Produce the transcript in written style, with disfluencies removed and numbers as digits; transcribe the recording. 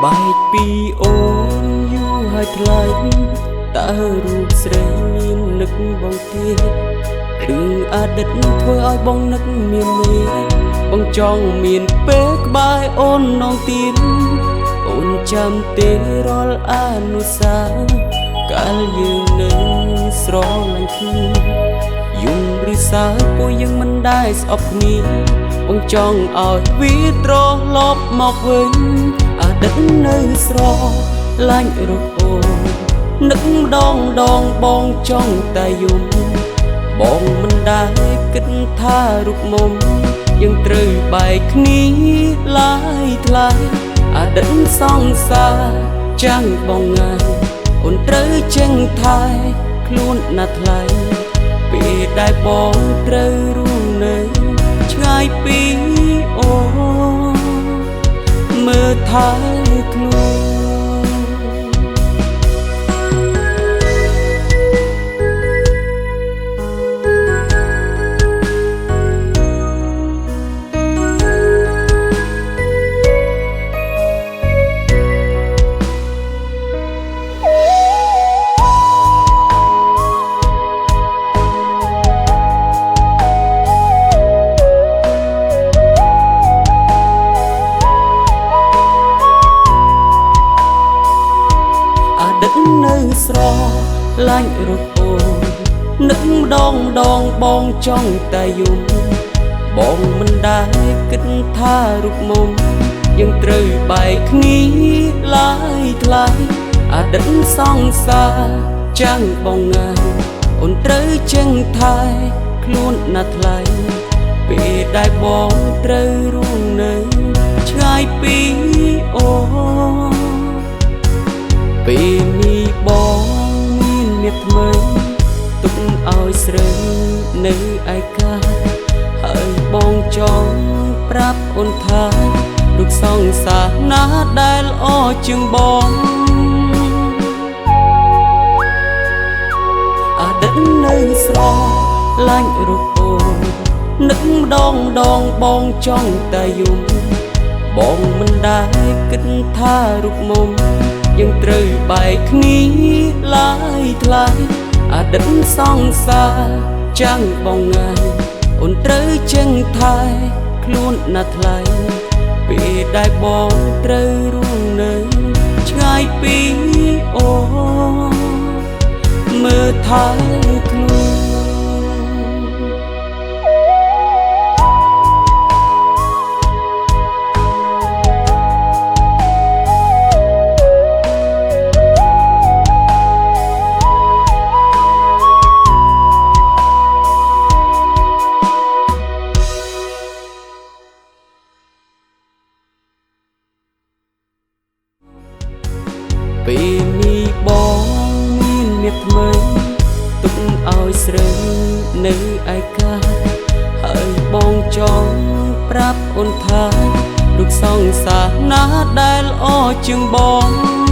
បែកពីអូនយូរហើយថ្លៃតើរូបស្រីមាននឹកបងទៀតរឿងអតីតធ្វើឲ្យបងនឹកមានមេបងចង់មានពេលក្បែរអូននងទៀតអូនចាំទេរាល់អនុស្សាវរីយ៍កាលយើងនៅស្រឡាញ់គ្នាយំឬសើពួកយើងមិនដែលស្អប់គ្នាបងចង់ឲ្យវាត្រឡប់មកវិញអតីតនៅស្រឡាញ់រូបអូននឹកម្ដងបងចង់តែយំបងមិនដែលគិតថារូបមុំយើងត្រូវបែកគ្នាឡាយថ្លៃអតីតសង្សារចាំងបងងាយអូនត្រូវចេញថែខ្លួនណាថ្លៃពេលដែលបងត្រូវរួមនៅឆ្ងាយពីអូនមើលថែខ្លួននៅស្រឡាញ់រូបអូននឹកម្ដងបងចង់តែយំបងមិនដែលគិតថារូបមុំយើងត្រូវបែកគ្នាឡាយថ្លៃអតីតសង្សារចាំងបងងាយអូនត្រូវចេញថែខ្លួនណាថ្លៃពេលដែលបងត្រូវរួមនៅឆ្ងាយពីអូនពេលនេះបងមានមាសថ្មីទុកឲ្យស្រីនៅឯកាហើយបងចង់ប្រាប់អូនថារូបសង្សារណាដែលល្អជាងបងអតីតនៅស្រឡាញ់រូបអូននឹកម្ដងបងចង់តែយំបងមិនដែលគិតថារូបមុំយើងត្រូវបែកគ្នាឡាយថ្លៃអតីតសង្សារចាំងបងងាយអូនត្រូវចេញថែខ្លួនណាថ្លៃពេលដែលបងត្រូវរួមនៅឆ្ងាយពីអូនមើលថែខ្លួនពេលនេះបងមានមាសថ្មីទុកឲ្យស្រីនៅឯកាហើយបងចង់ប្រាប់អូនថារូបសង្សារណាដែលល្អជាងបង